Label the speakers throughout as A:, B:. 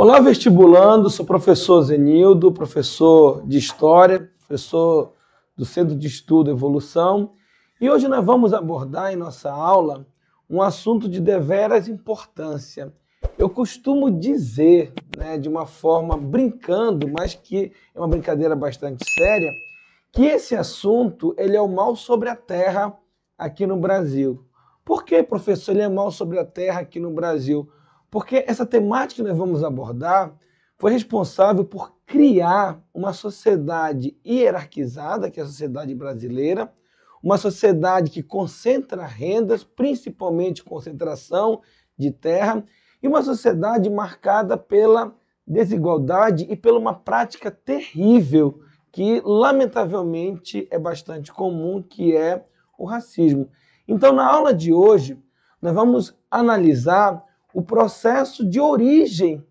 A: Olá, vestibulando, sou professor Zenildo, professor de História, professor do Centro de Estudo Evolução, e hoje nós vamos abordar em nossa aula um assunto de deveras importância. Eu costumo dizer, de uma forma brincando, mas que é uma brincadeira bastante séria, que esse assunto ele é o mal sobre a terra aqui no Brasil. Por que, professor, ele é mal sobre a terra aqui no Brasil? Porque essa temática que nós vamos abordar foi responsável por criar uma sociedade hierarquizada, que é a sociedade brasileira, uma sociedade que concentra rendas, principalmente concentração de terra, e uma sociedade marcada pela desigualdade e pela uma prática terrível que, lamentavelmente, é bastante comum, que é o racismo. Então, na aula de hoje, nós vamos analisar o processo de origem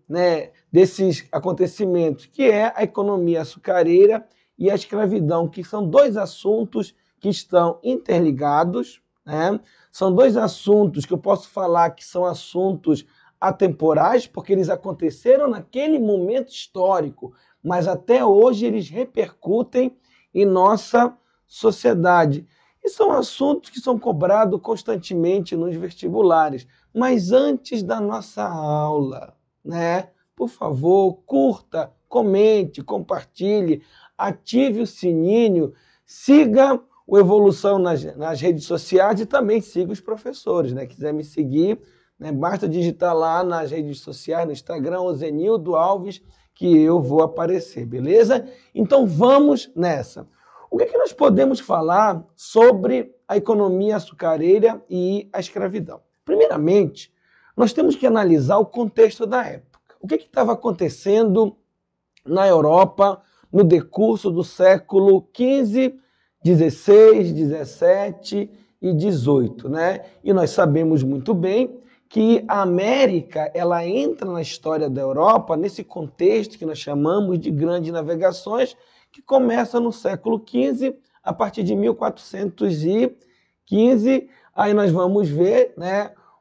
A: desses acontecimentos, que é a economia açucareira e a escravidão, que são dois assuntos que estão interligados, São dois assuntos que eu posso falar que são assuntos atemporais, porque eles aconteceram naquele momento histórico, mas até hoje eles repercutem em nossa sociedade. E são assuntos que são cobrados constantemente nos vestibulares. Mas antes da nossa aula, por favor, curta, comente, compartilhe, ative o sininho, siga o Evolução nas redes sociais e também siga os professores. Quiser me seguir, basta digitar lá nas redes sociais, no Instagram, o Zenildo Alves, que eu vou aparecer, beleza? Então vamos nessa. O que é que nós podemos falar sobre a economia açucareira e a escravidão? Primeiramente, nós temos que analisar o contexto da época. O que estava acontecendo na Europa no decurso do século XV, XVI, XVII e XVIII, E nós sabemos muito bem que a América ela entra na história da Europa nesse contexto que nós chamamos de grandes navegações, que começa no século XV, a partir de 1415, aí nós vamos ver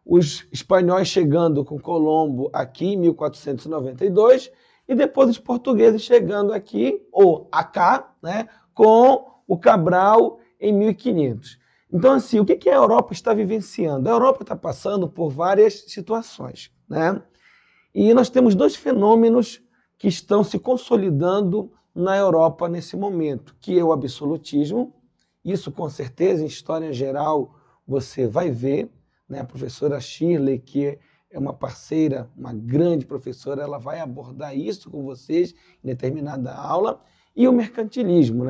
A: os espanhóis chegando com Colombo aqui em 1492, e depois os portugueses chegando aqui, ou acá, com o Cabral em 1500. Então, assim, o que a Europa está vivenciando? A Europa está passando por várias situações, E nós temos dois fenômenos que estão se consolidando na Europa nesse momento, que é o absolutismo. Isso, com certeza, em história geral, você vai ver, A professora Shirley, que é uma parceira, uma grande professora, ela vai abordar isso com vocês em determinada aula. E o mercantilismo,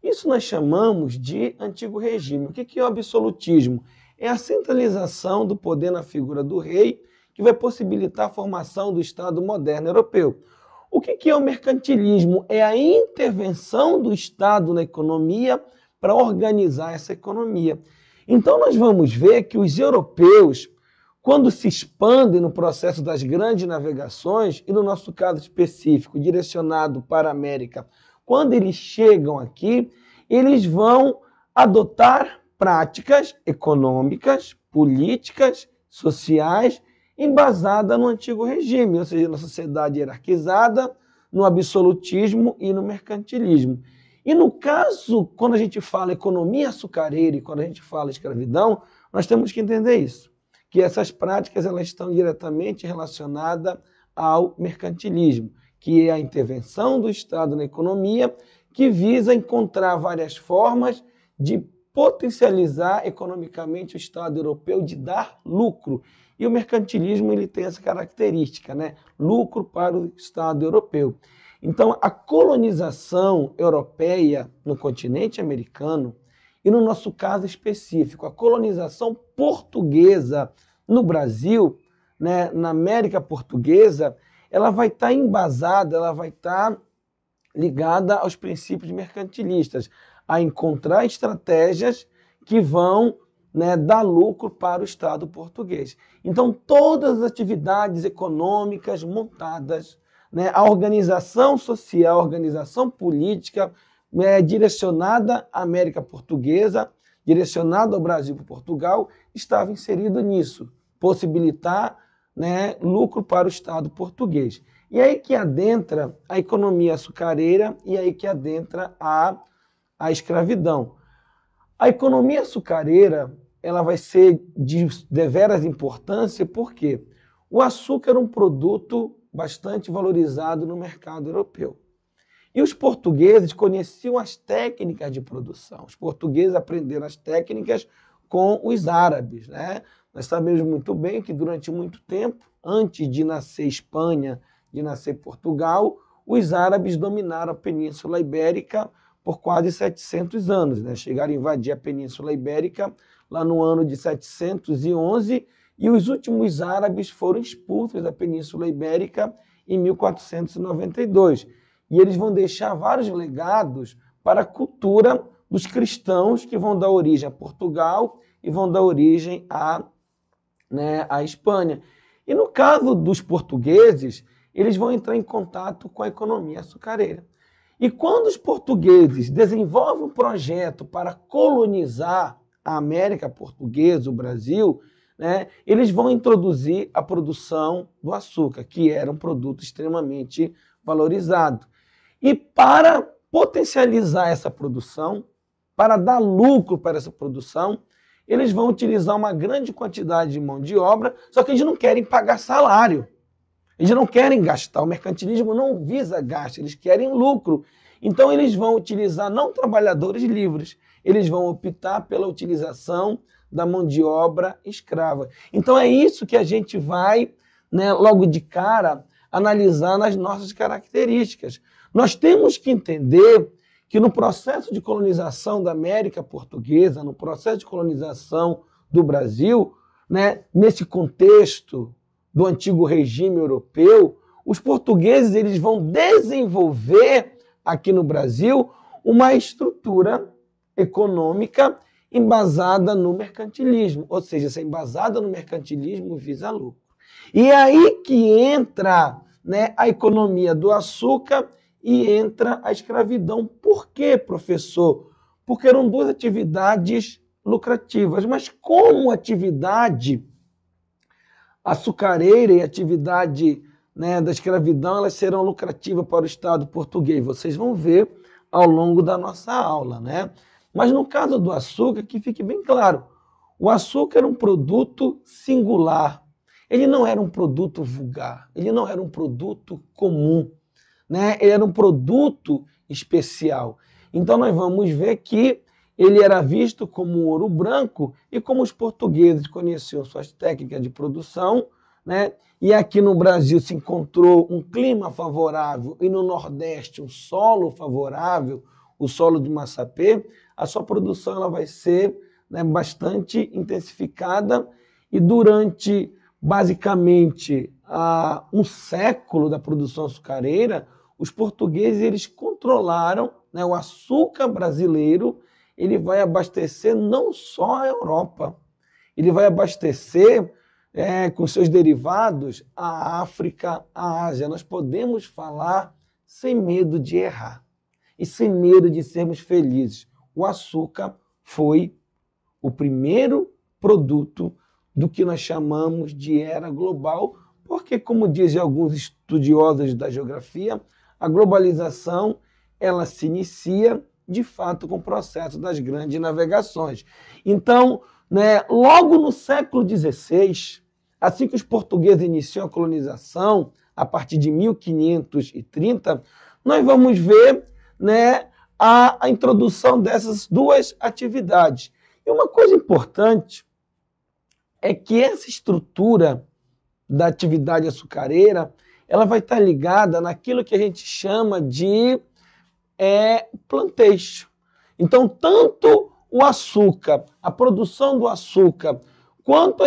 A: Isso nós chamamos de antigo regime. O que é o absolutismo? É a centralização do poder na figura do rei, que vai possibilitar a formação do Estado moderno europeu. O que é o mercantilismo? É a intervenção do Estado na economia para organizar essa economia. Então nós vamos ver que os europeus, quando se expandem no processo das grandes navegações, e no nosso caso específico, direcionado para a América, quando eles chegam aqui, eles vão adotar práticas econômicas, políticas, sociais, embasada no antigo regime, ou seja, na sociedade hierarquizada, no absolutismo e no mercantilismo. E no caso, quando a gente fala economia açucareira e quando a gente fala escravidão, nós temos que entender isso, que essas práticas elas estão diretamente relacionadas ao mercantilismo, que é a intervenção do Estado na economia, que visa encontrar várias formas de potencializar economicamente o Estado europeu, de dar lucro. E o mercantilismo ele tem essa característica, Lucro para o Estado europeu. Então, a colonização europeia no continente americano, e no nosso caso específico, a colonização portuguesa no Brasil, na América Portuguesa, ela vai estar embasada, ela vai estar ligada aos princípios mercantilistas, a encontrar estratégias que vão dar lucro para o Estado português. Então, todas as atividades econômicas montadas, a organização social, a organização política direcionada à América Portuguesa, direcionada ao Brasil e Portugal, estava inserido nisso, possibilitar né, lucro para o Estado português. E aí que adentra a economia açucareira e aí que adentra a escravidão. A economia açucareira ela vai ser de deveras importância porque o açúcar é um produto bastante valorizado no mercado europeu. E os portugueses conheciam as técnicas de produção. Os portugueses aprenderam as técnicas com os árabes, né? Nós sabemos muito bem que durante muito tempo, antes de nascer Espanha, de nascer Portugal, os árabes dominaram a Península Ibérica por quase 700 anos, né? Chegaram a invadir a Península Ibérica lá no ano de 711 e os últimos árabes foram expulsos da Península Ibérica em 1492. E eles vão deixar vários legados para a cultura dos cristãos que vão dar origem a Portugal e vão dar origem à Espanha. E no caso dos portugueses, eles vão entrar em contato com a economia açucareira. E quando os portugueses desenvolvem um projeto para colonizar a América Portuguesa, o Brasil, né, eles vão introduzir a produção do açúcar, que era um produto extremamente valorizado. E para potencializar essa produção, para dar lucro para essa produção, eles vão utilizar uma grande quantidade de mão de obra, só que eles não querem pagar salário. Eles não querem gastar. O mercantilismo não visa gasto, eles querem lucro. Então eles vão utilizar não trabalhadores livres, eles vão optar pela utilização da mão de obra escrava. Então é isso que a gente vai, né, logo de cara, analisar nas nossas características. Nós temos que entender que no processo de colonização da América Portuguesa, no processo de colonização do Brasil, né, nesse contexto do antigo regime europeu, os portugueses eles vão desenvolver aqui no Brasil uma estrutura econômica embasada no mercantilismo, ou seja, essa embasada no mercantilismo visa lucro. E é aí que entra, né, a economia do açúcar e entra a escravidão. Por quê, professor? Porque eram duas atividades lucrativas, mas como atividade açucareira e atividade, né, da escravidão, elas serão lucrativas para o Estado português. Vocês vão ver ao longo da nossa aula, né? Mas no caso do açúcar, que fique bem claro, o açúcar era um produto singular. Ele não era um produto vulgar, ele não era um produto comum, né? Ele era um produto especial. Então nós vamos ver que ele era visto como um ouro branco e como os portugueses conheciam suas técnicas de produção, né? E aqui no Brasil se encontrou um clima favorável e no Nordeste um solo favorável, o solo de Massapê, a sua produção ela vai ser, né, bastante intensificada e durante basicamente um século da produção açucareira, os portugueses eles controlaram, né, o açúcar brasileiro. Ele vai abastecer não só a Europa, ele vai abastecer com seus derivados a África, a Ásia. Nós podemos falar sem medo de errar e sem medo de sermos felizes. O açúcar foi o primeiro produto do que nós chamamos de era global, porque, como dizem alguns estudiosos da geografia, a globalização ela se inicia de fato com o processo das grandes navegações. Então, né, logo no século XVI, assim que os portugueses iniciam a colonização, a partir de 1530, nós vamos ver, né, a introdução dessas duas atividades. E uma coisa importante é que essa estrutura da atividade açucareira ela vai estar ligada naquilo que a gente chama de plantation. Então, tanto o açúcar, a produção do açúcar, quanto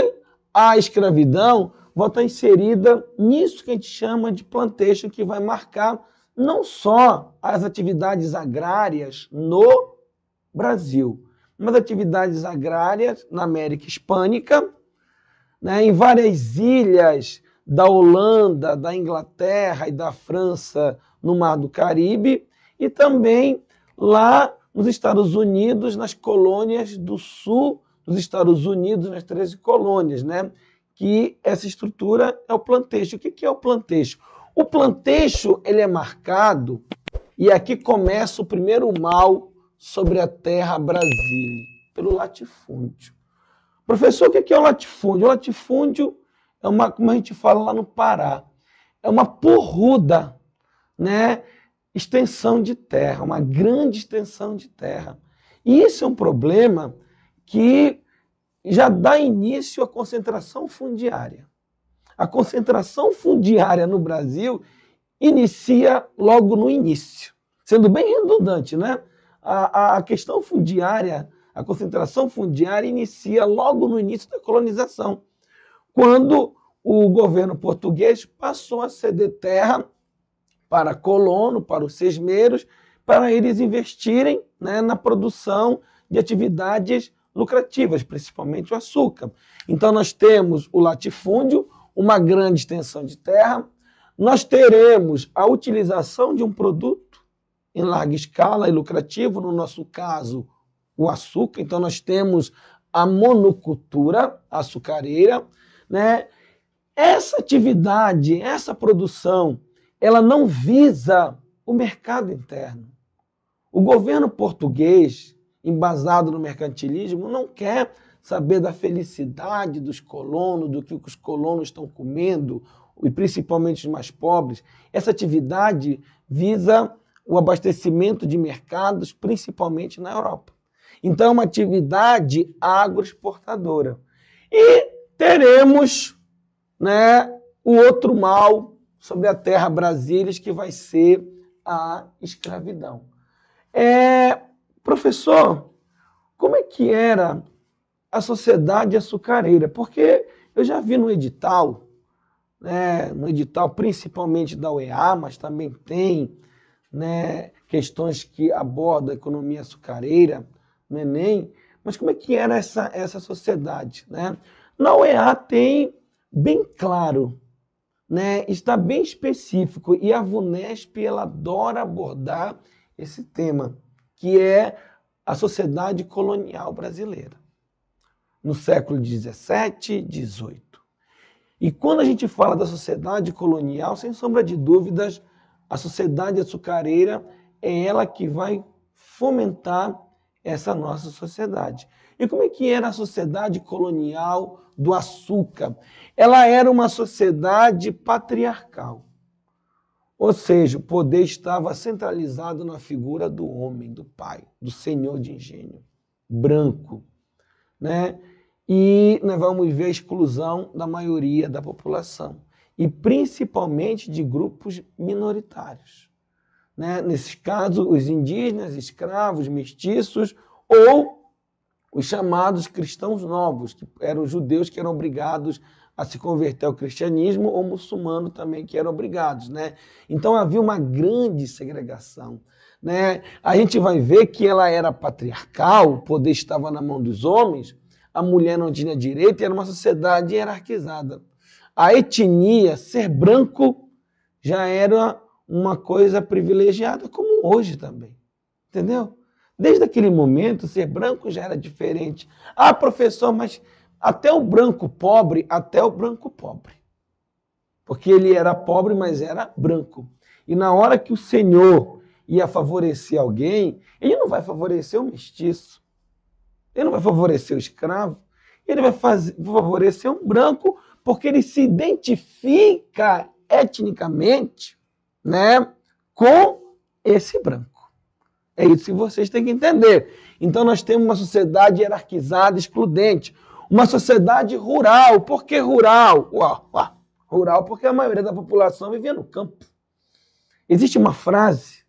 A: a escravidão vão estar inserida nisso que a gente chama de plantation, que vai marcar não só as atividades agrárias no Brasil, mas atividades agrárias na América Hispânica, né, em várias ilhas da Holanda, da Inglaterra e da França no Mar do Caribe, e também lá nos Estados Unidos, nas colônias do sul dos Estados Unidos, nas 13 colônias, né, que essa estrutura é o plantejo. O que é o plantejo? O plantejo ele é marcado, e aqui começa o primeiro mal sobre a terra Brasília, pelo latifúndio. Professor, o que é o latifúndio? O latifúndio é uma, como a gente fala lá no Pará, é uma porruda, né, extensão de terra, uma grande extensão de terra. E isso é um problema que já dá início à concentração fundiária. A concentração fundiária no Brasil inicia logo no início, sendo bem redundante, né? A questão fundiária, a concentração fundiária inicia logo no início da colonização, quando o governo português passou a ceder terra para colono, para os sesmeiros, para eles investirem, né, na produção de atividades lucrativas, principalmente o açúcar. Então nós temos o latifúndio, uma grande extensão de terra, nós teremos a utilização de um produto em larga escala e lucrativo, no nosso caso, o açúcar. Então nós temos a monocultura açucareira, né? Essa atividade, essa produção, ela não visa o mercado interno. O governo português, embasado no mercantilismo, não quer saber da felicidade dos colonos, do que os colonos estão comendo, e principalmente os mais pobres. Essa atividade visa o abastecimento de mercados, principalmente na Europa. Então, é uma atividade agroexportadora. E teremos, né, o outro mal sobre a terra Brasília, que vai ser a escravidão. Professor, como é que era a sociedade açucareira? Porque eu já vi no edital, né, no edital principalmente da UEA, mas também tem, né, questões que abordam a economia açucareira no Enem, mas como é que era essa sociedade? Né? Na UEA tem bem claro, né, está bem específico, e a VUNESP ela adora abordar esse tema, que é a sociedade colonial brasileira, no século XVII, XVIII. E quando a gente fala da sociedade colonial, sem sombra de dúvidas, a sociedade açucareira é ela que vai fomentar essa nossa sociedade. E como é que era a sociedade colonial do açúcar? Ela era uma sociedade patriarcal. Ou seja, o poder estava centralizado na figura do homem, do pai, do senhor de engenho, branco, né? E nós vamos ver a exclusão da maioria da população, e principalmente de grupos minoritários, né? Nesse caso, os indígenas, escravos, mestiços ou os chamados cristãos novos, que eram judeus que eram obrigados a se converter ao cristianismo, ou muçulmano também que eram obrigados, né? Então havia uma grande segregação, né? A gente vai ver que ela era patriarcal, o poder estava na mão dos homens, a mulher não tinha direito e era uma sociedade hierarquizada. A etnia, ser branco, já era uma coisa privilegiada, como hoje também, entendeu? Desde aquele momento, ser branco já era diferente. Ah, professor, mas até o branco pobre, porque ele era pobre, mas era branco. E na hora que o Senhor ia favorecer alguém, ele não vai favorecer o mestiço, ele não vai favorecer o escravo, ele vai favorecer um branco, porque ele se identifica etnicamente, né, com esse branco. É isso que vocês têm que entender. Então nós temos uma sociedade hierarquizada, excludente, uma sociedade rural. Por que rural? Rural porque a maioria da população vivia no campo. Existe uma frase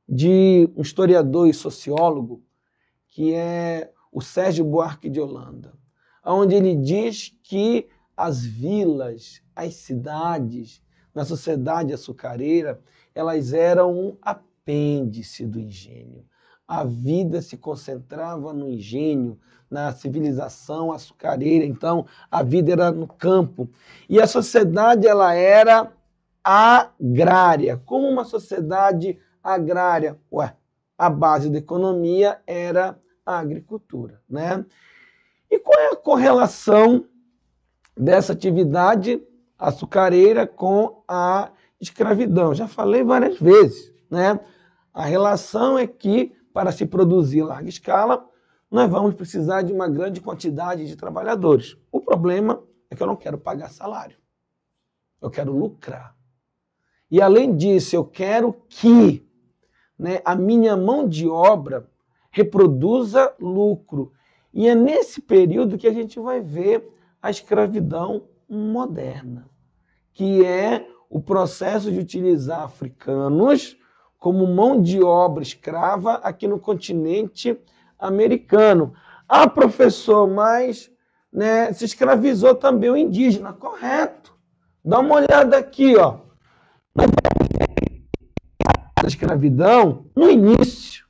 A: de um historiador e sociólogo, que é o Sérgio Buarque de Holanda, onde ele diz que as vilas, as cidades, na sociedade açucareira, elas eram um apêndice do engenho. A vida se concentrava no engenho, na civilização açucareira. Então, a vida era no campo. E a sociedade ela era agrária. Como uma sociedade agrária? A base da economia era a agricultura, né? E qual é a correlação dessa atividade açucareira com a escravidão. Já falei várias vezes, né? A relação é que, para se produzir em larga escala, nós vamos precisar de uma grande quantidade de trabalhadores. O problema é que eu não quero pagar salário. Eu quero lucrar. E, além disso, eu quero que, né, a minha mão de obra reproduza lucro. E é nesse período que a gente vai ver a escravidão moderna, que é o processo de utilizar africanos como mão de obra escrava aqui no continente americano. Ah, professor, mas, né, se escravizou também o indígena. Correto. Dá uma olhada aqui, ó. A escravidão, no início,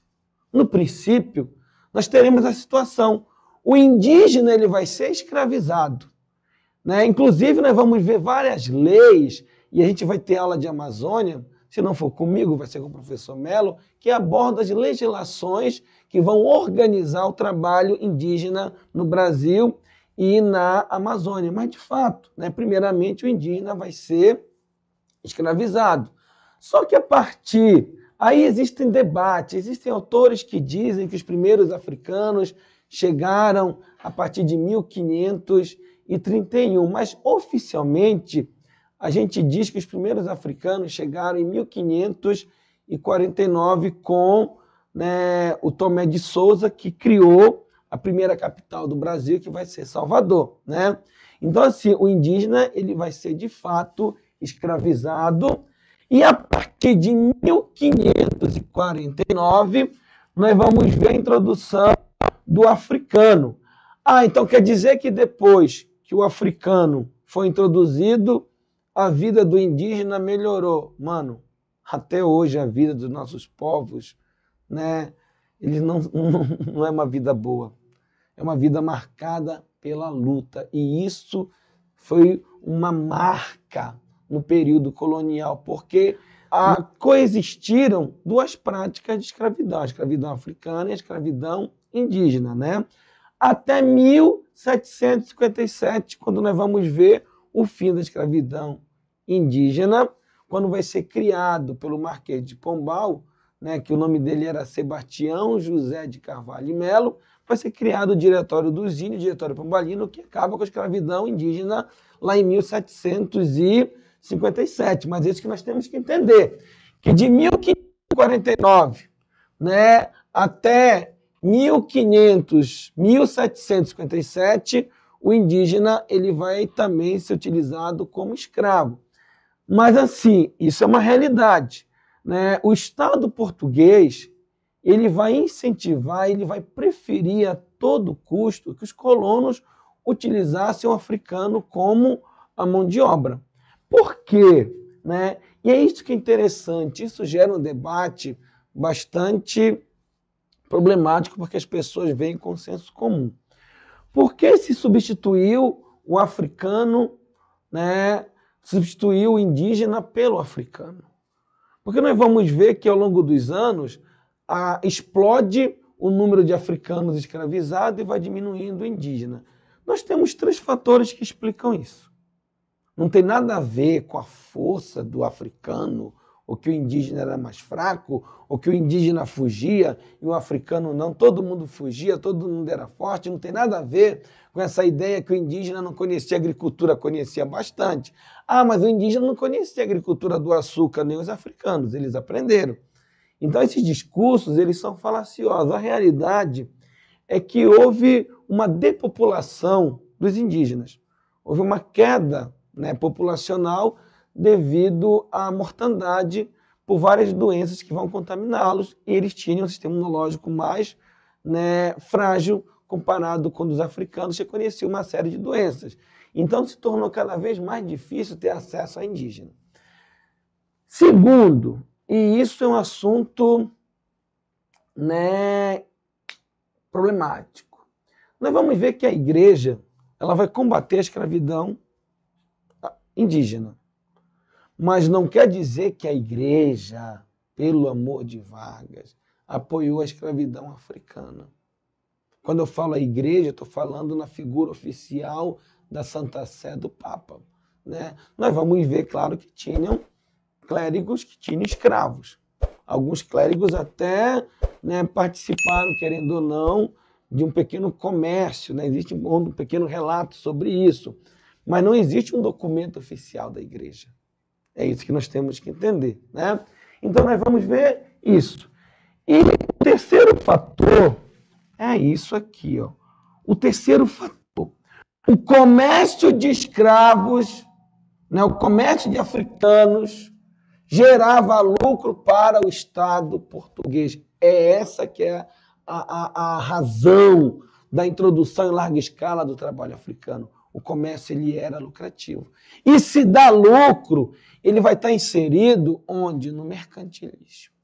A: no princípio, nós teremos a situação. O indígena ele vai ser escravizado, né? Inclusive, nós vamos ver várias leis, e a gente vai ter aula de Amazônia, se não for comigo, vai ser com o professor Melo, que aborda as legislações que vão organizar o trabalho indígena no Brasil e na Amazônia. Mas, de fato, né, primeiramente, o indígena vai ser escravizado. Só que a partir... Aí existem debates, existem autores que dizem que os primeiros africanos chegaram a partir de 1531, mas oficialmente a gente diz que os primeiros africanos chegaram em 1549 com, né, o Tomé de Souza, que criou a primeira capital do Brasil, que vai ser Salvador, né? Então, assim, o indígena ele vai ser, de fato, escravizado, e a partir de 1549, nós vamos ver a introdução do africano. Ah, então quer dizer que depois que o africano foi introduzido, a vida do indígena melhorou. Mano, até hoje a vida dos nossos povos, né, eles não é uma vida boa. É uma vida marcada pela luta. E isso foi uma marca no período colonial, porque coexistiram duas práticas de escravidão, a escravidão africana e a escravidão indígena, né? Até 1757, quando nós vamos ver o fim da escravidão indígena, quando vai ser criado pelo Marquês de Pombal, né, que o nome dele era Sebastião José de Carvalho e Melo, vai ser criado o Diretório dos Índios, o Diretório Pombalino, que acaba com a escravidão indígena lá em 1757. Mas é isso que nós temos que entender, que de 1549, né, até 1757, o indígena ele vai também ser utilizado como escravo. Mas, assim, isso é uma realidade, né? O Estado português ele vai incentivar, ele vai preferir a todo custo que os colonos utilizassem o africano como a mão de obra. Por quê? Né? E é isso que é interessante, isso gera um debate bastante problemático, porque as pessoas veem consenso comum. Por que se substituiu o africano, né, substituiu o indígena pelo africano? Porque nós vamos ver que ao longo dos anos explode o número de africanos escravizados e vai diminuindo o indígena. Nós temos três fatores que explicam isso. Não tem nada a ver com a força do africano, ou que o indígena era mais fraco, ou que o indígena fugia e o africano não. Todo mundo fugia, todo mundo era forte. Não tem nada a ver com essa ideia que o indígena não conhecia agricultura, conhecia bastante. Ah, mas o indígena não conhecia a agricultura do açúcar, nem os africanos, eles aprenderam. Então esses discursos, eles são falaciosos. A realidade é que houve uma depopulação dos indígenas. Houve uma queda, né, populacional devido à mortandade por várias doenças que vão contaminá-los, e eles tinham um sistema imunológico mais, né, frágil comparado com os africanos, que conheciam uma série de doenças. Então se tornou cada vez mais difícil ter acesso a indígena. Segundo, e isso é um assunto, né, problemático, nós vamos ver que a igreja ela vai combater a escravidão indígena. Mas não quer dizer que a igreja, pelo amor de Vargas, apoiou a escravidão africana. Quando eu falo a igreja, estou falando na figura oficial da Santa Sé do Papa, né? Nós vamos ver, claro, que tinham clérigos que tinham escravos. Alguns clérigos até, né, participaram, querendo ou não, de um pequeno comércio, né? Existe um pequeno relato sobre isso, mas não existe um documento oficial da igreja. É isso que nós temos que entender, né? Então nós vamos ver isso. E o terceiro fator é isso aqui, ó. O terceiro fator, o comércio de escravos, né, o comércio de africanos, gerava lucro para o Estado português. É essa que é a razão da introdução em larga escala do trabalho africano. O comércio ele era lucrativo. E se dá lucro, ele vai estar inserido onde? No mercantilismo.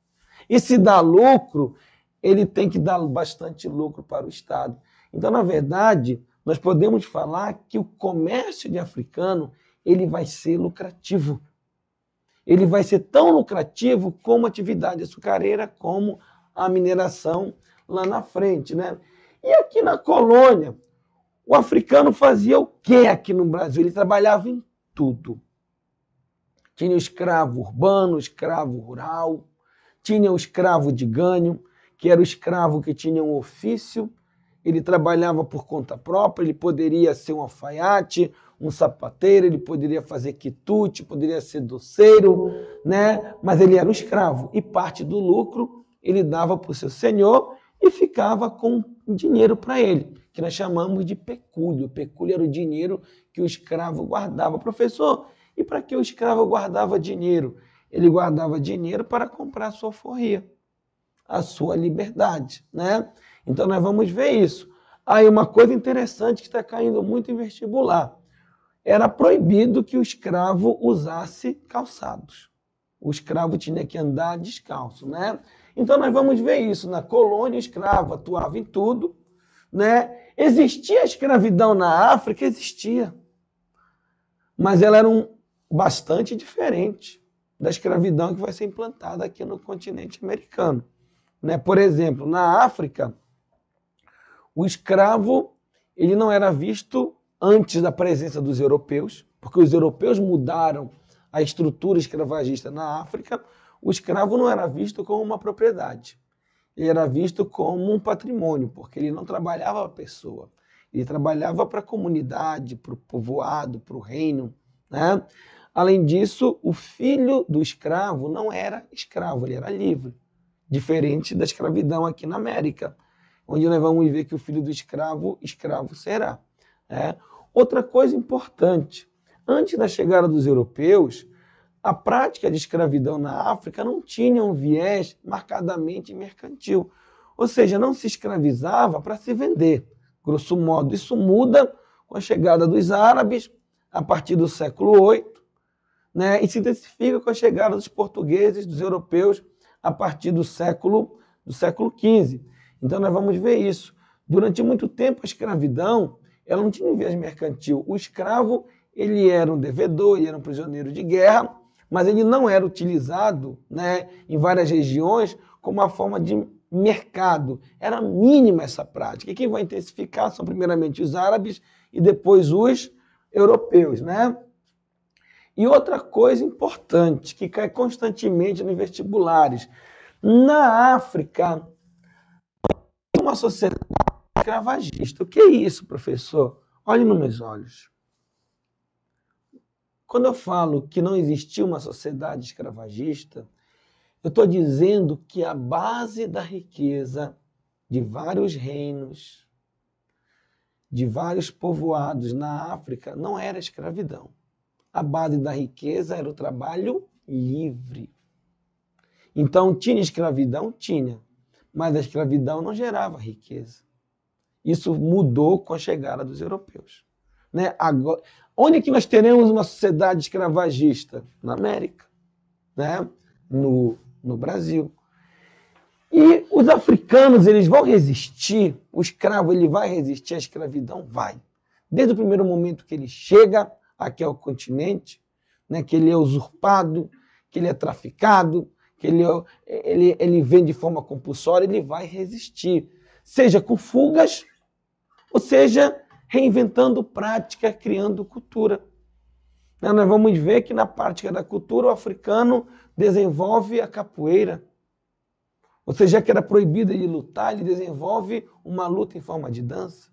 A: E se dá lucro, ele tem que dar bastante lucro para o Estado. Então, na verdade, nós podemos falar que o comércio de africano ele vai ser lucrativo. Ele vai ser tão lucrativo como a atividade açucareira, como a mineração lá na frente, né? E aqui na colônia, o africano fazia o que aqui no Brasil? Ele trabalhava em tudo. Tinha o escravo urbano, o escravo rural, tinha o escravo de ganho, que era o escravo que tinha um ofício, ele trabalhava por conta própria, ele poderia ser um alfaiate, um sapateiro, ele poderia fazer quitute, poderia ser doceiro, né? Mas ele era um escravo e parte do lucro ele dava para o seu senhor e ficava com dinheiro para ele, que nós chamamos de pecúlio. O pecúlio era o dinheiro que o escravo guardava. Professor, e para que o escravo guardava dinheiro? Ele guardava dinheiro para comprar a sua alforria, a sua liberdade, né? Então nós vamos ver isso. Aí uma coisa interessante que está caindo muito em vestibular. Era proibido que o escravo usasse calçados. O escravo tinha que andar descalço, né? Então nós vamos ver isso. Na colônia, o escravo atuava em tudo, né? Existia a escravidão na África? Existia. Mas ela era bastante diferente da escravidão que vai ser implantada aqui no continente americano, né? Por exemplo, na África, o escravo ele não era visto antes da presença dos europeus, porque os europeus mudaram a estrutura escravagista na África. O escravo não era visto como uma propriedade, ele era visto como um patrimônio, porque ele não trabalhava para a pessoa, ele trabalhava para a comunidade, para o povoado, para o reino, né? Além disso, o filho do escravo não era escravo, ele era livre, diferente da escravidão aqui na América, onde nós vamos ver que o filho do escravo, escravo será, né? Outra coisa importante, antes da chegada dos europeus, a prática de escravidão na África não tinha um viés marcadamente mercantil, ou seja, não se escravizava para se vender. Grosso modo, isso muda com a chegada dos árabes a partir do século VIII, né? E se intensifica com a chegada dos portugueses, dos europeus, a partir do século XV. Então nós vamos ver isso. Durante muito tempo a escravidão ela não tinha um viés mercantil. O escravo ele era um devedor, ele era um prisioneiro de guerra, mas ele não era utilizado, né, em várias regiões como uma forma de mercado. Era mínima essa prática. E quem vai intensificar são primeiramente os árabes e depois os europeus, né? E outra coisa importante que cai constantemente nos vestibulares. Na África, uma sociedade escravagista. O que é isso, professor? Olhe nos meus olhos. Quando eu falo que não existia uma sociedade escravagista, eu estou dizendo que a base da riqueza de vários reinos, de vários povoados na África, não era a escravidão. A base da riqueza era o trabalho livre. Então, tinha escravidão? Tinha. Mas a escravidão não gerava riqueza. Isso mudou com a chegada dos europeus, né? Agora, onde é que nós teremos uma sociedade escravagista? Na América, né? No Brasil. E os africanos, eles vão resistir, o escravo ele vai resistir à escravidão? Vai. Desde o primeiro momento que ele chega aqui ao continente, né, que ele é usurpado, que ele é traficado, que ele vem de forma compulsória, ele vai resistir. Seja com fugas, ou seja, reinventando prática, criando cultura. Nós vamos ver que na prática da cultura o africano desenvolve a capoeira. Ou seja, já que era proibido ele lutar, ele desenvolve uma luta em forma de dança.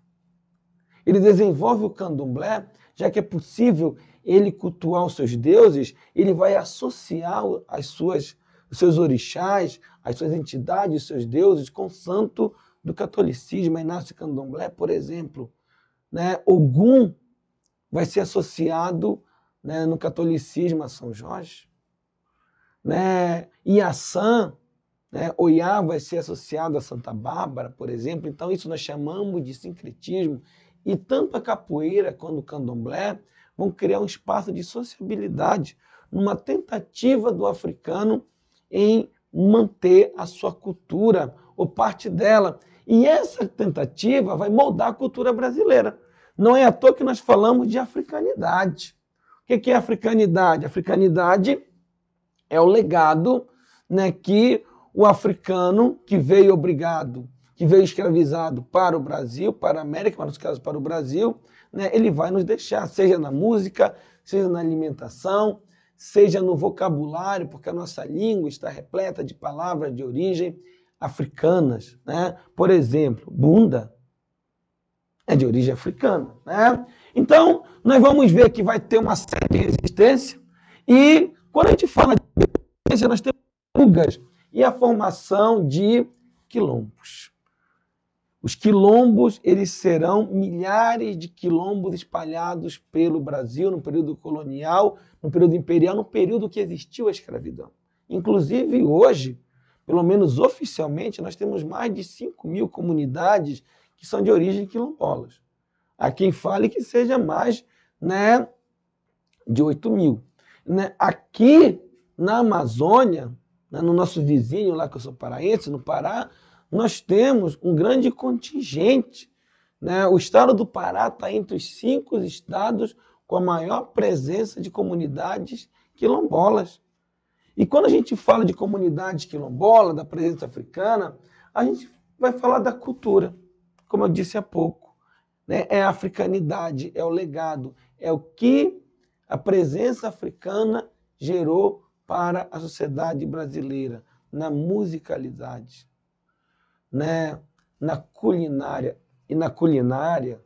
A: Ele desenvolve o candomblé, já que é possível ele cultuar os seus deuses, ele vai associar os seus orixás, as suas entidades, os seus deuses com o santo do catolicismo. Aí nasce o candomblé, por exemplo. Ogum vai ser associado no catolicismo a São Jorge. Iaçã, Oiá vai ser associado a Santa Bárbara, por exemplo. Então isso nós chamamos de sincretismo. E tanto a capoeira quanto o candomblé vão criar um espaço de sociabilidade, numa tentativa do africano em manter a sua cultura, ou parte dela. E essa tentativa vai moldar a cultura brasileira. Não é à toa que nós falamos de africanidade. O que é africanidade? Africanidade é o legado que o africano que veio obrigado, que veio escravizado para o Brasil, para a América, mas nos casos para o Brasil, ele vai nos deixar, seja na música, seja na alimentação, seja no vocabulário, porque a nossa língua está repleta de palavras de origem africanas. Por exemplo, bunda é de origem africana. Então, nós vamos ver que vai ter uma certa resistência, e quando a gente fala de resistência, nós temos fugas e a formação de quilombos. Os quilombos, eles serão milhares de quilombos espalhados pelo Brasil no período colonial, no período imperial, no período que existiu a escravidão. Inclusive hoje, pelo menos oficialmente, nós temos mais de 5.000 comunidades que são de origem quilombolas. Há quem fale que seja mais de 8.000. Aqui na Amazônia, no nosso vizinho lá, que eu sou paraense, no Pará, nós temos um grande contingente. O estado do Pará está entre os 5 estados com a maior presença de comunidades quilombolas. E quando a gente fala de comunidades quilombolas, da presença africana, a gente vai falar da cultura, como eu disse há pouco. É a africanidade, é o legado, é o que a presença africana gerou para a sociedade brasileira, na musicalidade, na culinária. E na culinária,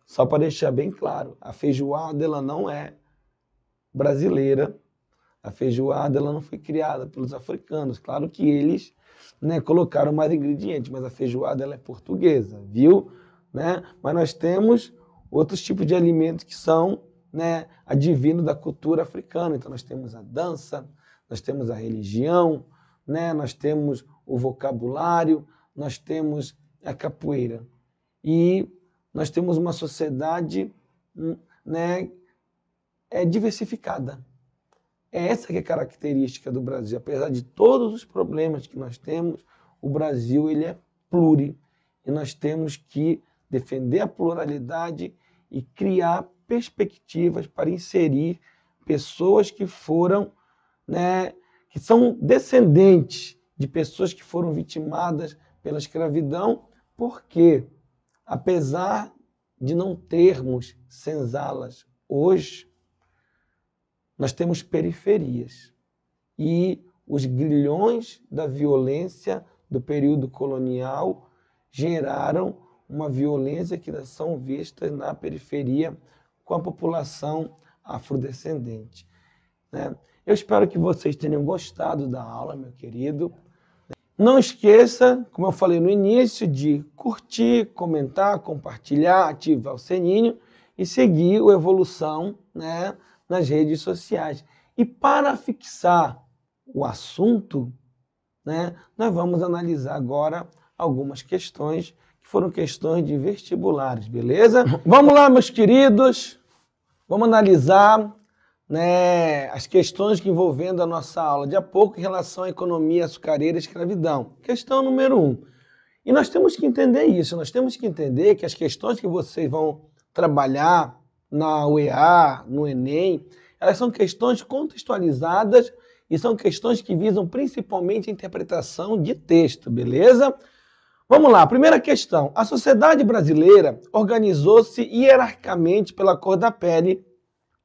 A: só para deixar bem claro, a feijoada ela não é brasileira, a feijoada ela não foi criada pelos africanos. Claro que eles colocaram mais ingredientes, mas a feijoada ela é portuguesa, viu? Mas nós temos outros tipos de alimentos que são advindo da cultura africana. Então nós temos a dança, nós temos a religião, nós temos o vocabulário, nós temos a capoeira. E nós temos uma sociedade diversificada. É essa que é a característica do Brasil. Apesar de todos os problemas que nós temos, o Brasil ele é pluri. E nós temos que defender a pluralidade e criar perspectivas para inserir pessoas que foram, que são descendentes de pessoas que foram vitimadas pela escravidão, porque, apesar de não termos senzalas hoje, nós temos periferias. E os grilhões da violência do período colonial geraram uma violência que são vistas na periferia com a população afrodescendente. Eu espero que vocês tenham gostado da aula, meu querido. Não esqueça, como eu falei no início, de curtir, comentar, compartilhar, ativar o sininho e seguir o Evolução nas redes sociais. E para fixar o assunto, nós vamos analisar agora algumas questões que foram questões de vestibulares, beleza? Vamos lá, meus queridos, vamos analisar as questões que envolvendo a nossa aula de há pouco em relação à economia açucareira e escravidão. Questão número 1. E nós temos que entender isso, nós temos que entender que as questões que vocês vão trabalhar na UEA, no Enem, elas são questões contextualizadas e são questões que visam principalmente a interpretação de texto, beleza? Vamos lá, primeira questão. A sociedade brasileira organizou-se hierarquicamente pela cor da pele,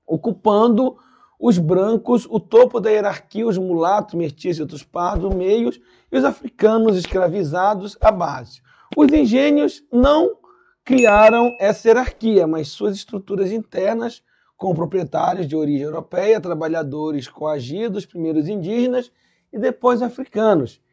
A: ocupando os brancos o topo da hierarquia, os mulatos, mestiços e outros pardos, meios, e os africanos escravizados a base. Os engenhos não criaram essa hierarquia, mas suas estruturas internas, com proprietários de origem europeia, trabalhadores coagidos, primeiros indígenas e depois africanos,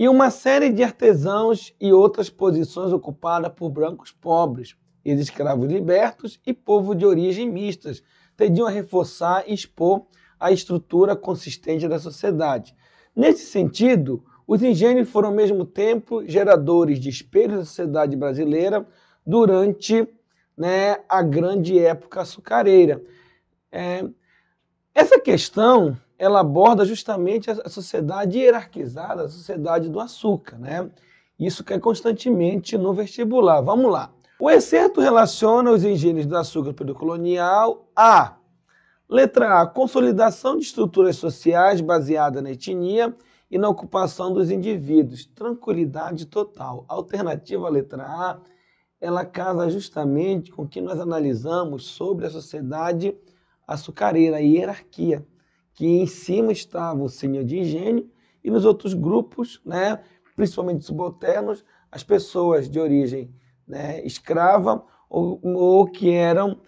A: e uma série de artesãos e outras posições ocupadas por brancos pobres, ex-escravos libertos e povo de origem mistas, tendiam a reforçar e expor a estrutura consistente da sociedade. Nesse sentido, os engenhos foram ao mesmo tempo geradores de espelhos da sociedade brasileira durante a grande época açucareira. Essa questão ela aborda justamente a sociedade hierarquizada, a sociedade do açúcar, Isso cai constantemente no vestibular. Vamos lá. O excerto relaciona os engenhos do açúcar no período colonial a letra A, consolidação de estruturas sociais baseada na etnia e na ocupação dos indivíduos. Tranquilidade total. Alternativa à letra A, ela casa justamente com o que nós analisamos sobre a sociedade açucareira, a hierarquia, que em cima estava o senhor de engenho e nos outros grupos, principalmente subalternos, as pessoas de origem escrava ou que eram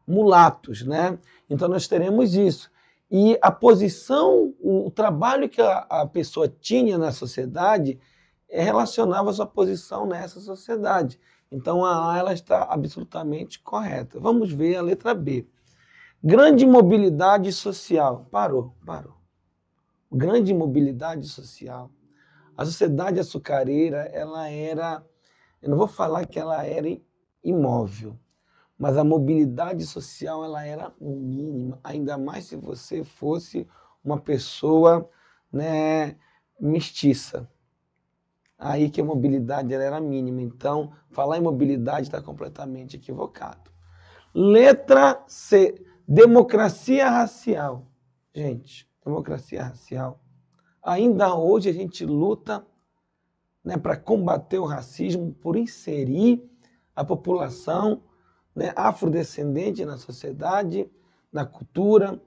A: mulatos. Então nós teremos isso. E a posição, o trabalho que a pessoa tinha na sociedade relacionava a sua posição nessa sociedade. Então a A ela está absolutamente correta. Vamos ver a letra B. Grande mobilidade social. Parou. Grande mobilidade social. A sociedade açucareira, ela era, eu não vou falar que ela era imóvel, mas a mobilidade social ela era mínima, ainda mais se você fosse uma pessoa mestiça. Aí que a mobilidade ela era mínima. Então, falar em mobilidade está completamente equivocado. Letra C. Democracia racial. Gente, democracia racial. Ainda hoje a gente luta para combater o racismo, por inserir a população afrodescendente na sociedade, na cultura,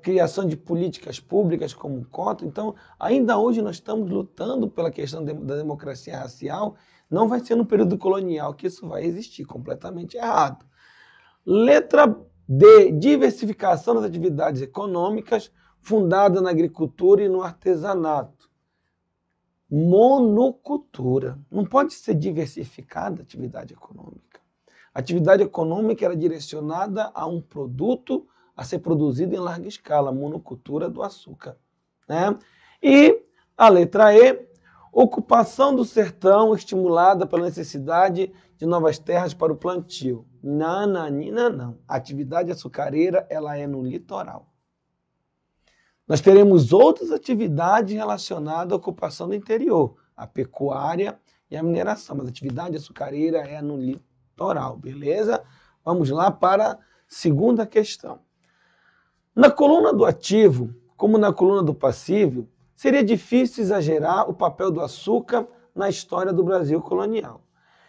A: criação de políticas públicas como cota. Então, ainda hoje nós estamos lutando pela questão da democracia racial. Não vai ser no período colonial que isso vai existir, completamente errado. Letra D, diversificação das atividades econômicas fundada na agricultura e no artesanato. Monocultura. Não pode ser diversificada a atividade econômica. A atividade econômica era direcionada a um produto a ser produzido em larga escala, monocultura do açúcar. E a letra E, ocupação do sertão estimulada pela necessidade de novas terras para o plantio. Nananina, não. A atividade açucareira ela é no litoral. Nós teremos outras atividades relacionadas à ocupação do interior, a pecuária e a mineração, mas a atividade açucareira é no litoral, beleza? Vamos lá para a segunda questão. Na coluna do ativo, como na coluna do passivo, seria difícil exagerar o papel do açúcar na história do Brasil colonial.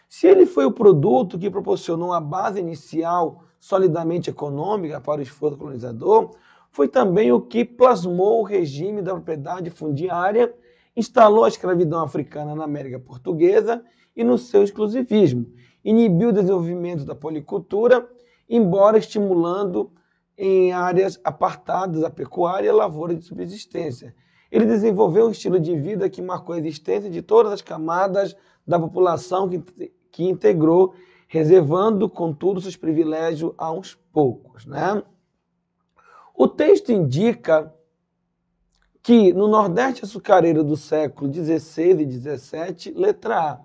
A: Se ele foi o produto que proporcionou a base inicial solidamente econômica para o esforço colonizador, foi também o que plasmou o regime da propriedade fundiária, instalou a escravidão africana na América Portuguesa e no seu exclusivismo, inibiu o desenvolvimento da policultura, embora estimulando em áreas apartadas a pecuária e a lavoura de subsistência. Ele desenvolveu um estilo de vida que marcou a existência de todas as camadas da população que integrou, reservando, contudo, seus privilégios a uns poucos. O texto indica que no Nordeste açucareiro do século XVI e XVII, letra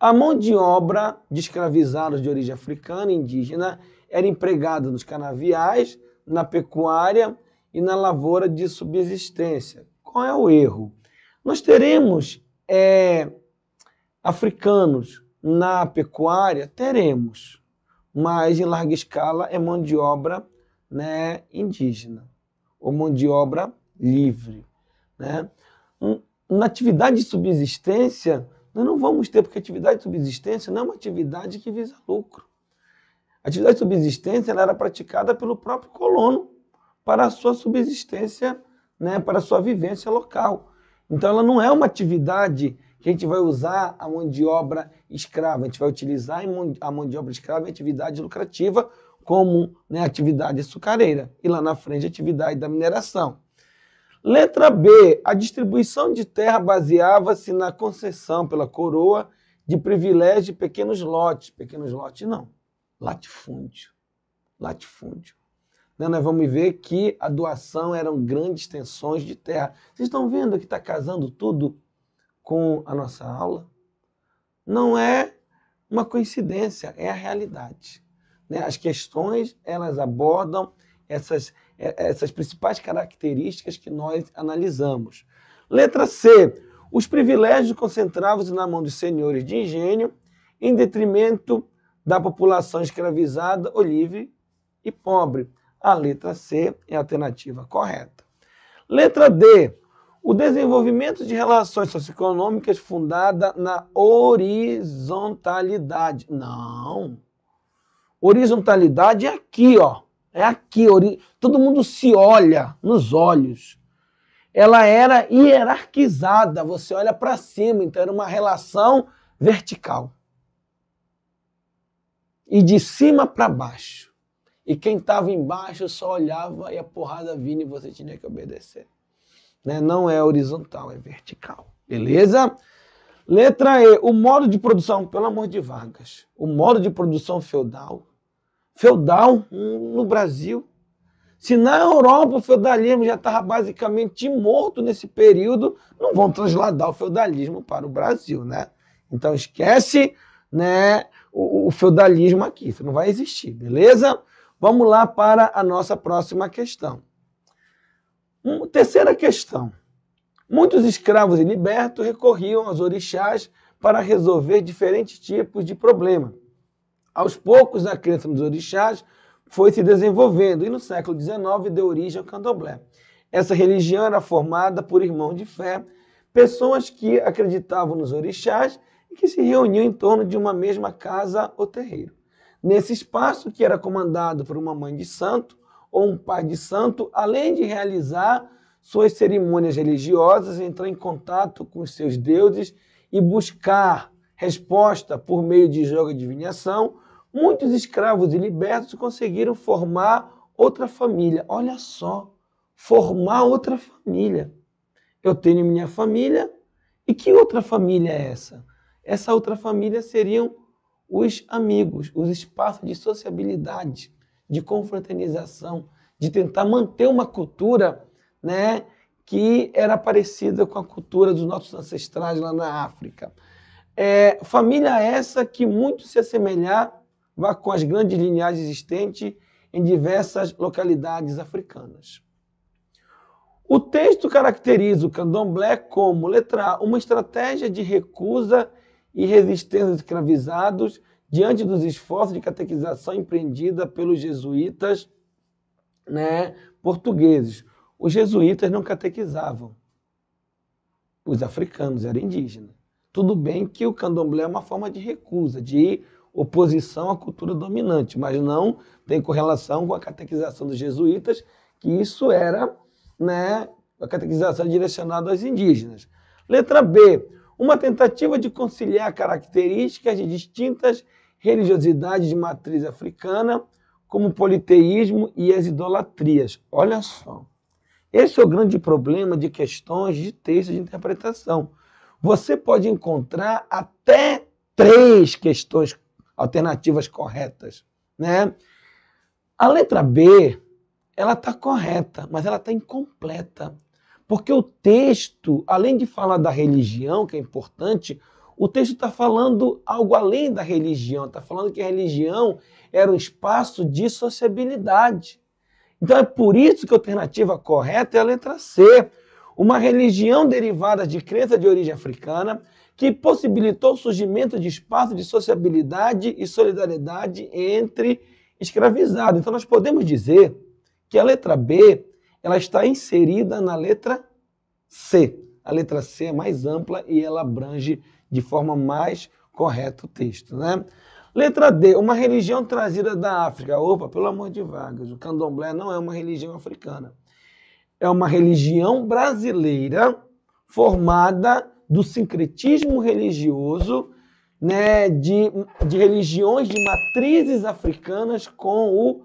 A: A mão de obra de escravizados de origem africana e indígena era empregada nos canaviais, na pecuária e na lavoura de subsistência. Qual é o erro? Nós teremos africanos na pecuária? Teremos, mas em larga escala é mão de obra indígena, ou mão de obra livre. Na atividade de subsistência, Nós não vamos ter, porque atividade de subsistência não é uma atividade que visa lucro. A atividade de subsistência ela era praticada pelo próprio colono para a sua subsistência, né, para a sua vivência local. Então ela não é uma atividade que a gente vai usar a mão de obra escrava, a gente vai utilizar a mão de obra escrava em atividade lucrativa, como, né, atividade açucareira, e lá na frente a atividade da mineração. Letra B, a distribuição de terra baseava-se na concessão pela coroa de privilégio de pequenos lotes não, latifúndio. Nós vamos ver que a doação eram grandes extensões de terra. Vocês estão vendo que está casando tudo com a nossa aula? Não é uma coincidência, é a realidade. As questões, elas abordam essas principais características que nós analisamos. Letra C. Os privilégios concentravam-se na mão dos senhores de engenho, em detrimento da população escravizada ou livre e pobre. A letra C é a alternativa correta. Letra D. O desenvolvimento de relações socioeconômicas fundada na horizontalidade. Não. Horizontalidade é aqui, ó. É aqui. Todo mundo se olha nos olhos. Ela era hierarquizada. Você olha para cima, então era uma relação vertical. E de cima para baixo. E quem estava embaixo só olhava e a porrada vinha e você tinha que obedecer. Não é horizontal, é vertical. Beleza? Letra E. O modo de produção, pelo amor de Vargas, o modo de produção feudal no Brasil. Se na Europa o feudalismo já estava basicamente morto nesse período, não vão trasladar o feudalismo para o Brasil, né? Então esquece, né, o feudalismo aqui, isso não vai existir, beleza? Vamos lá para a nossa próxima questão. Terceira questão. Muitos escravos e libertos recorriam aos orixás para resolver diferentes tipos de problema. Aos poucos, a crença nos orixás foi se desenvolvendo e no século XIX deu origem ao candomblé. Essa religião era formada por irmãos de fé, pessoas que acreditavam nos orixás e que se reuniam em torno de uma mesma casa ou terreiro. Nesse espaço, que era comandado por uma mãe de santo ou um pai de santo, além de realizar suas cerimônias religiosas, entrar em contato com os seus deuses e buscar resposta por meio de jogo de adivinhação, muitos escravos e libertos conseguiram formar outra família. Olha só, formar outra família. Eu tenho minha família, e que outra família é essa? Essa outra família seriam os amigos, os espaços de sociabilidade, de confraternização, de tentar manter uma cultura, né, que era parecida com a cultura dos nossos ancestrais lá na África. Família essa que muito se assemelhava com as grandes linhagens existentes em diversas localidades africanas. O texto caracteriza o candomblé como, letra A, uma estratégia de recusa e resistência dos escravizados diante dos esforços de catequização empreendida pelos jesuítas, né, portugueses. Os jesuítas não catequizavam. Os africanos eram indígenas. Tudo bem que o candomblé é uma forma de recusa, de oposição à cultura dominante, mas não tem correlação com a catequização dos jesuítas, que isso era, né, a catequização direcionada aos indígenas. Letra B. Uma tentativa de conciliar características de distintas religiosidades de matriz africana, como o politeísmo e as idolatrias. Olha só. Esse é o grande problema de questões de texto de interpretação. Você pode encontrar até 3 questões alternativas corretas, né? A letra B, ela está correta, mas ela está incompleta. Porque o texto, além de falar da religião, que é importante, o texto está falando algo além da religião. Está falando que a religião era um espaço de sociabilidade. Então é por isso que a alternativa correta é a letra C. Uma religião derivada de crença de origem africana que possibilitou o surgimento de espaços de sociabilidade e solidariedade entre escravizados. Então nós podemos dizer que a letra B ela está inserida na letra C. A letra C é mais ampla e ela abrange de forma mais correta o texto, né? Letra D, uma religião trazida da África. Opa, pelo amor de Vargas, o candomblé não é uma religião africana. É uma religião brasileira formada do sincretismo religioso, né, de religiões de matrizes africanas com o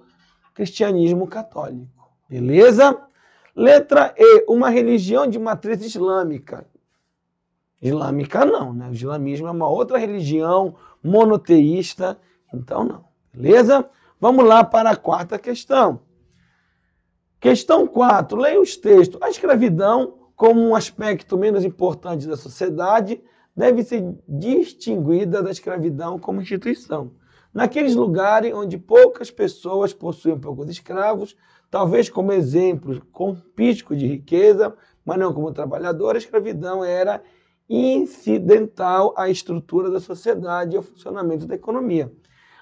A: cristianismo católico. Beleza? Letra E, uma religião de matriz islâmica. Islâmica não, né? O islamismo é uma outra religião monoteísta, então não. Beleza? Vamos lá para a quarta questão. Questão 4. Leia os textos. A escravidão, como um aspecto menos importante da sociedade, deve ser distinguida da escravidão como instituição. Naqueles lugares onde poucas pessoas possuíam poucos escravos, talvez como exemplo com pisco de riqueza, mas não como trabalhador, a escravidão era incidental à estrutura da sociedade e ao funcionamento da economia.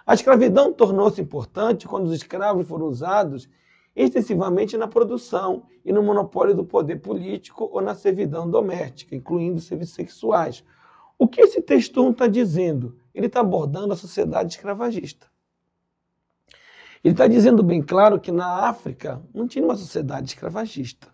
A: A escravidão tornou-se importante quando os escravos foram usados extensivamente na produção e no monopólio do poder político ou na servidão doméstica, incluindo serviços sexuais. O que esse texto 1 está dizendo? Ele está abordando a sociedade escravagista. Ele está dizendo bem claro que na África não tinha uma sociedade escravagista,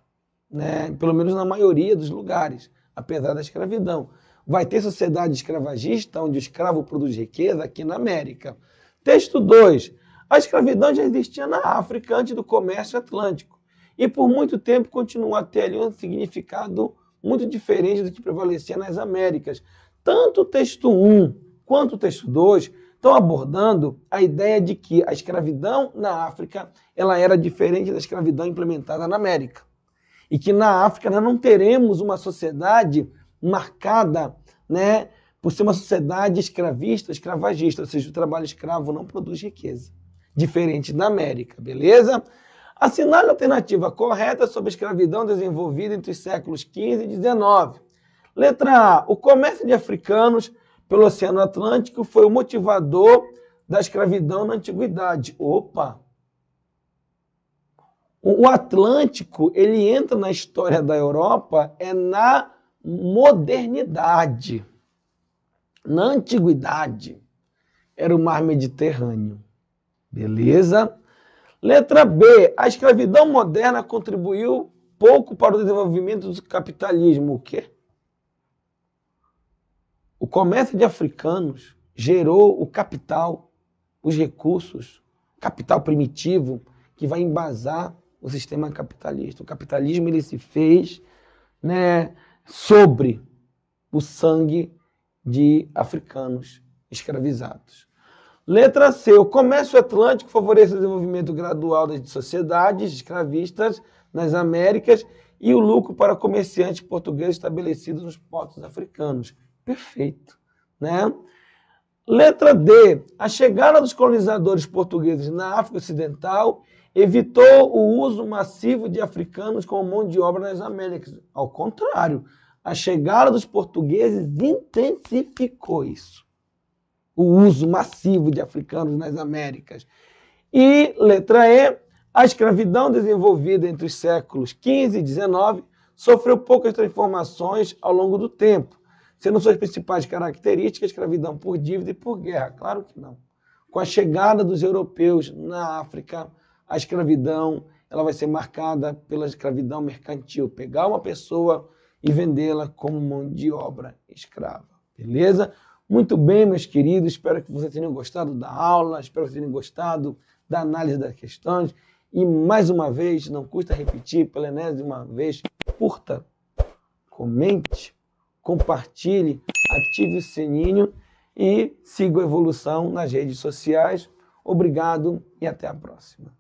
A: né? Pelo menos na maioria dos lugares, apesar da escravidão. Vai ter sociedade escravagista onde o escravo produz riqueza aqui na América. Texto 2. A escravidão já existia na África antes do comércio atlântico e por muito tempo continuou a ter ali um significado muito diferente do que prevalecia nas Américas. Tanto o texto 1 quanto o texto 2 estão abordando a ideia de que a escravidão na África ela era diferente da escravidão implementada na América. E que na África nós não teremos uma sociedade marcada, né, por ser uma sociedade escravista, escravagista, ou seja, o trabalho escravo não produz riqueza. Diferente da América, beleza? Assinale a alternativa correta sobre a escravidão desenvolvida entre os séculos XV e XIX. Letra A. O comércio de africanos pelo Oceano Atlântico foi o motivador da escravidão na Antiguidade. Opa! O Atlântico, ele entra na história da Europa na modernidade. Na Antiguidade, era o Mar Mediterrâneo. Beleza? Letra B. A escravidão moderna contribuiu pouco para o desenvolvimento do capitalismo. O quê? O comércio de africanos gerou o capital, os recursos, capital primitivo, que vai embasar o sistema capitalista. O capitalismo ele se fez, né, sobre o sangue de africanos escravizados. Letra C. O comércio atlântico favorece o desenvolvimento gradual das sociedades escravistas nas Américas e o lucro para comerciantes portugueses estabelecidos nos portos africanos. Perfeito, né? Letra D. A chegada dos colonizadores portugueses na África Ocidental evitou o uso massivo de africanos como mão de obra nas Américas. Ao contrário, a chegada dos portugueses intensificou isso. O uso massivo de africanos nas Américas. E, letra E, a escravidão desenvolvida entre os séculos XV e XIX sofreu poucas transformações ao longo do tempo, sendo suas principais características a escravidão por dívida e por guerra. Claro que não. Com a chegada dos europeus na África, a escravidão ela vai ser marcada pela escravidão mercantil, pegar uma pessoa e vendê-la como mão de obra escrava. Beleza? Muito bem, meus queridos, espero que vocês tenham gostado da aula, espero que vocês tenham gostado da análise das questões. E, mais uma vez, não custa repetir, pela enésima vez, curta, comente, compartilhe, ative o sininho e siga a evolução nas redes sociais. Obrigado e até a próxima.